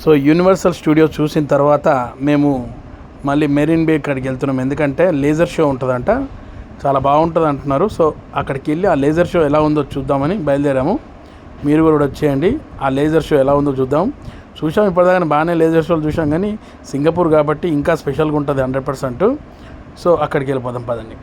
So universal studio చూసిన తర్వాత మేము మళ్ళీ మెరీన్ బే కాడికి వెళ్తున్నాం. ఎందుకంటే లేజర్ షో ఉంటుందంట, చాలా బాగుంటుంది అంటున్నారు. సో అక్కడికి వెళ్ళి ఆ లేజర్ షో ఎలా ఉందో చూద్దామని బయలుదేరాము. మీరు కూడా వచ్చేయండి, ఆ లేజర్ షో ఎలా ఉందో చూద్దాం. చూసాం ఇప్పటిదాకా బాగానే లేజర్ షోలు చూసాం, కానీ సింగపూర్ కాబట్టి ఇంకా స్పెషల్గా ఉంటుంది 100%. సో అక్కడికి వెళ్ళిపోదాం పదండి.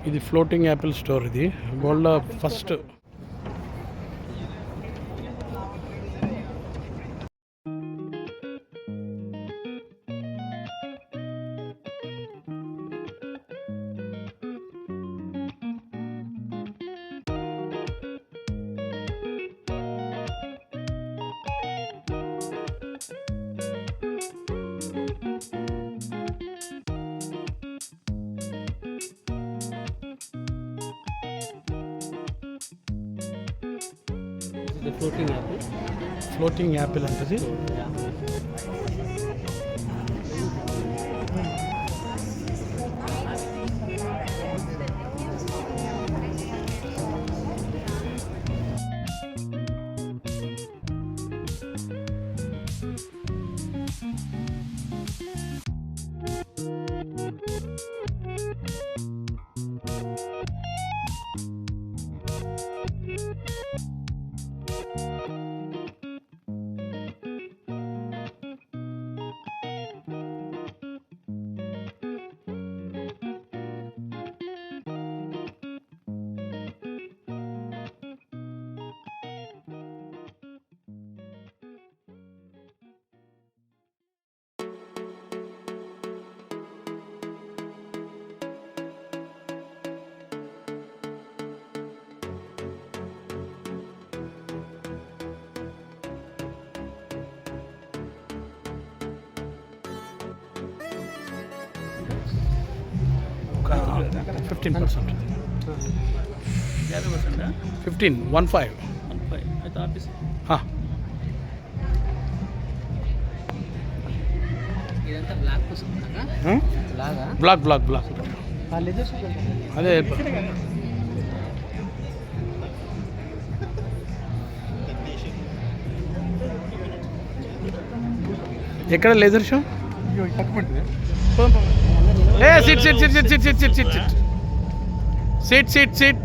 ఇది ఫ్లోటింగ్ యాపిల్ స్టోర్. ఇది వరల్డ్లో ఫస్ట్. ఫ్లోటింగ్ యాపిల్ అంటది. $15. 15 అయితే ఆఫీస్. బ్లాక్ అదే. ఎక్కడ laser show? SIT.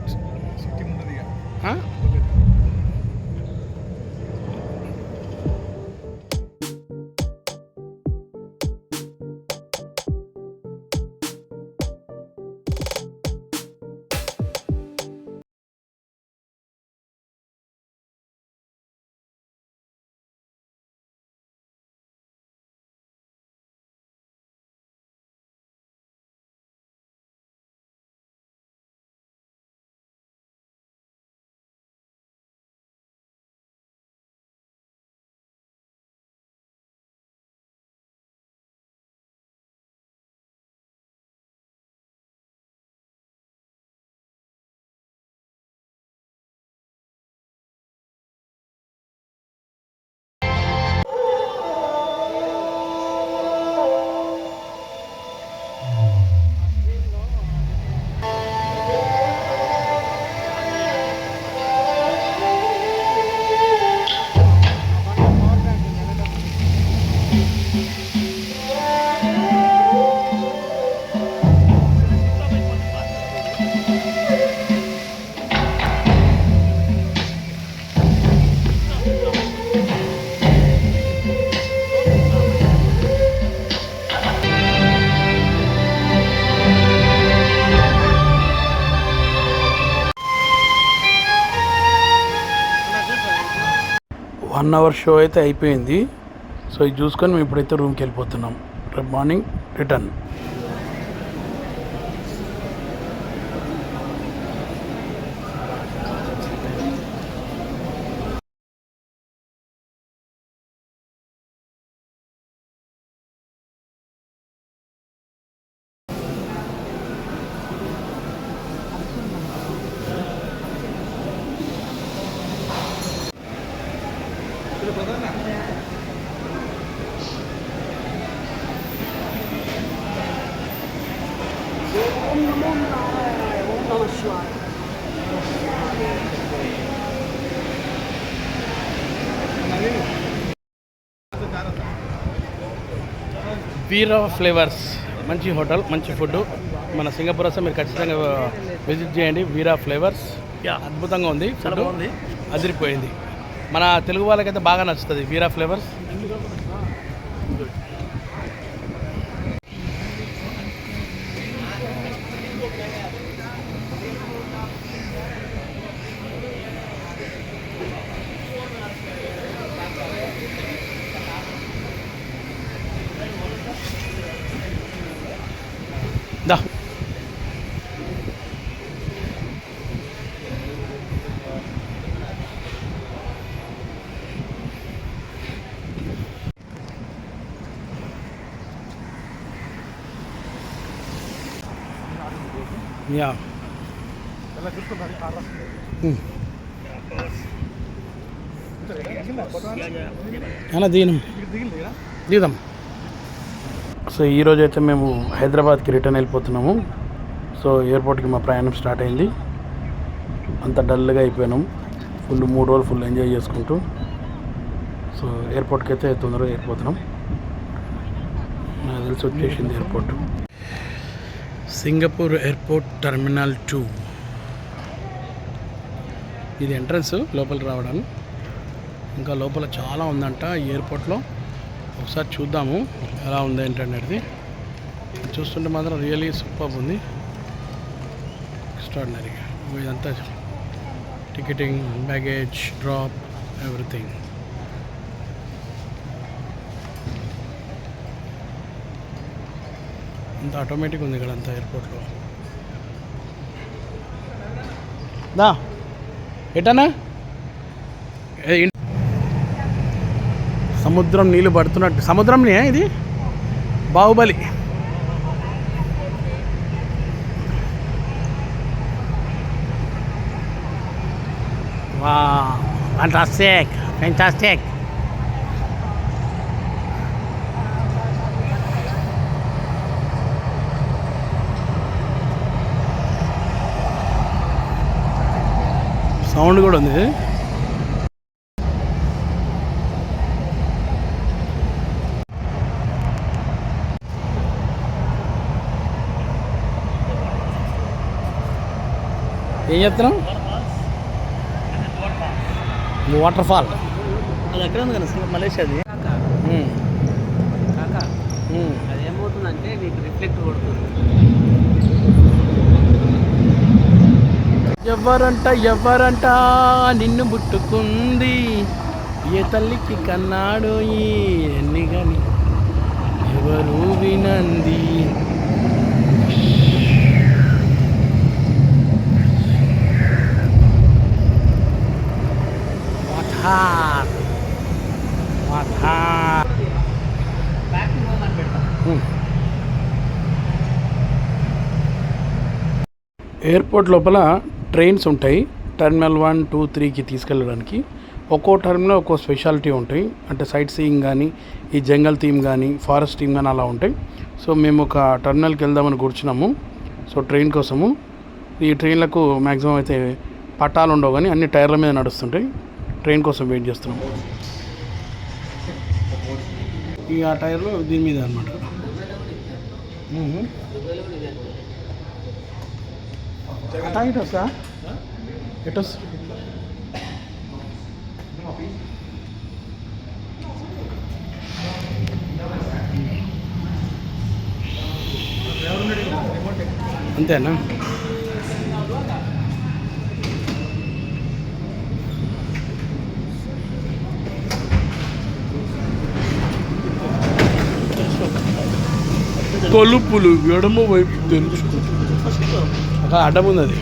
One our show అయితే అయిపోయింది. సో ఇది చూసుకొని మేము ఇప్పుడైతే రూమ్కి వెళ్ళిపోతున్నాం. రేపు మార్నింగ్ రిటర్న్. వీరా ఫ్లేవర్స్ మంచి హోటల్, మంచి ఫుడ్. మన సింగపూర్ వస్తే మీరు ఖచ్చితంగా విజిట్ చేయండి. వీరా ఫ్లేవర్స్ అద్భుతంగా ఉంది, చాలా బాగుంది, అదిరిపోయింది. మన తెలుగు వాళ్ళకైతే బాగా నచ్చుతుంది వీరా ఫ్లేవర్స్. దా యా అలా దిగుదాం. సో ఈరోజు అయితే మేము హైదరాబాద్కి రిటర్న్ వెళ్ళిపోతున్నాము. సో ఎయిర్పోర్ట్కి మా ప్రయాణం స్టార్ట్ అయింది. అంత డల్గా అయిపోయినాం. 3 రోజులు ఫుల్ ఎంజాయ్ చేసుకుంటూ సో ఎయిర్పోర్ట్కి అయితే తొందరగా వెళ్ళిపోతున్నాం. నాకు తెలిసి వచ్చేసింది ఎయిర్పోర్ట్. Singapore airport terminal 2. ఇది ఎంట్రన్స్ లోపలికి రావడానికి. ఇంకా లోపల చాలా ఉందంట ఈ ఎయిర్పోర్ట్లో. ఒకసారి చూద్దాము ఎలా ఉంది ఏంటనేది. చూస్తుంటే మాత్రం రియలీ సూపర్ ఉంది, ఎక్స్ట్రాడినరీగా. ఇదంతా టికెటింగ్, బ్యాగేజ్ డ్రాప్, ఎవ్రీథింగ్. అంత ఆటోమేటిక్ ఉంది ఇక్కడ అంతా ఎయిర్పోర్ట్లో. దా ఎటనా సముద్రం నీళ్ళు పడుతున్నట్టు. సముద్రంనే ఇది బాహుబలి. వా ఫ్యాంటాస్టిక్, ఫ్యాంటాస్టిక్. సౌండ్ కూడా ఉంది. ఏం చెప్తున్నాం? వాటర్ ఫాల్ అది ఎక్కడ ఉంది కదా మలేషియాది. అది ఏమవుతుందంటే నీకు రిఫ్లెక్ట్ కొడుతుంది. ఎవరంట నిన్ను ముట్టుకుంది, ఏ తల్లికి కన్నాడో ఎన్ని గాని ఎవరు వినంది. ఎయిర్పోర్ట్ లోపల ట్రైన్స్ ఉంటాయి. టెర్మినల్ 1, 2, 3కి తీసుకెళ్ళడానికి. ఒక్కో టర్మినల్ ఒక్కో స్పెషాలిటీ ఉంటాయి. అంటే సైట్ సీయింగ్ కానీ, ఈ జంగల్ థీమ్ కానీ, ఫారెస్ట్ థీమ్ కానీ అలా ఉంటాయి. సో మేము ఒక టర్మినల్కి వెళ్దామని కూర్చున్నాము. సో ట్రైన్ కోసము. ఈ ట్రైన్లకు మ్యాక్సిమం అయితే పట్టాలు ఉండవు కానీ అన్ని టైర్ల మీద నడుస్తుంటాయి. ట్రైన్ కోసం వెయిట్ చేస్తున్నాము. ఈ ఆ టైర్లు దీని మీద అనమాట. ఇటు వస్తా ఎటు వస్తా అంతేనా? తలుపులు ఎడమ వైపు తెరుచుకుంటుంది. ఒక అడ్డం ఉంది, అది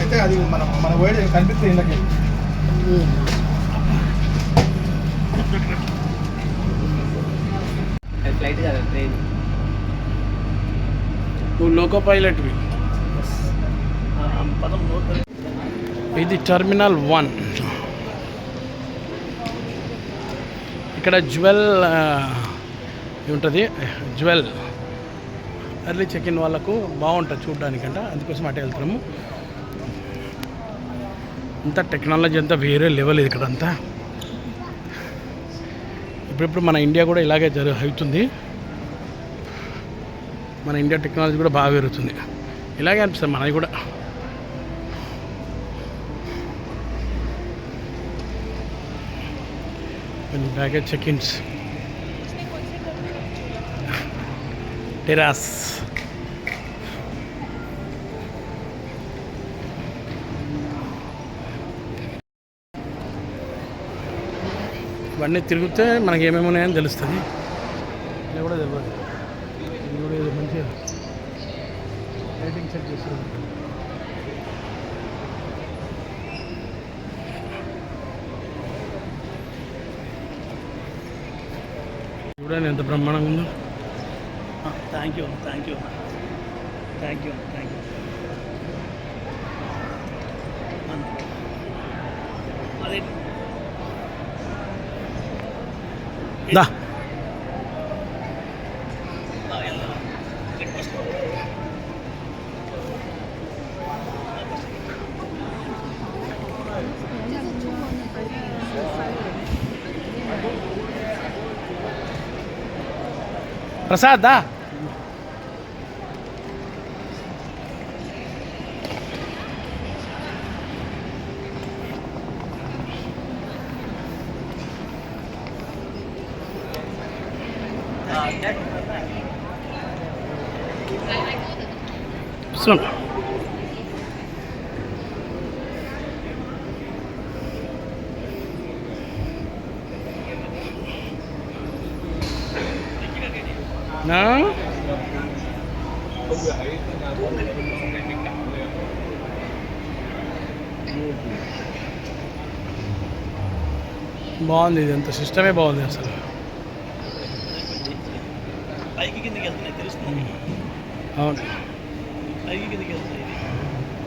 అయితే అది మన వైడ్ కనిపిస్తే ఇందుకే ఫ్లైట్ కదా ట్రైన్. నువ్వు లోకో పైలట్వి. ఇది టెర్మినల్ 1. ఇక్కడ జ్యువెల్ ఉంటుంది, జ్యువెల్ ఎర్లీ చెక్ ఇన్ వాళ్ళకు బాగుంటుంది చూడడానికంట, అందుకోసం అటే వెళ్తున్నాము. అంతా టెక్నాలజీ అంతా వేరే లెవెల్ ఇది ఇక్కడ అంతా. ఇప్పుడిప్పుడు మన ఇండియా కూడా ఇలాగే అవుతుంది. మన ఇండియా టెక్నాలజీ కూడా బాగా పెరుగుతుంది, ఇలాగే అనిపిస్తుంది మనది కూడా. బ్యాగేజ్ చెక్-ఇన్స్, టెరాస్, ఇవన్నీ తిరిగితే మనకి ఏమేమి ఉన్నాయని తెలుస్తుంది. ఇది కూడా తెలియదు, ఇది కూడా ఏదో మంచిగా లైటింగ్ సెట్ చేస్తుంది. చూడండి ఎంత బ్రహ్మాండంగా ఉందో. Thank you thank you thank you thank you. అదే దా ప్రసాద్ దా. నా బాగుంది, ఇది అంత సిస్టమే బాగుంది అసలు. పైకి కిందకి వెళ్తున్నాయి తెలుస్తుంది. అవును, పైకి కిందకి వెళ్తున్నాయి.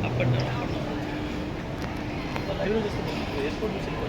అప్ అండ్ డౌన్ లైవ్లో చూస్తే ఎయిర్పోర్ట్ నుంచి వెళ్ళిపోవచ్చు.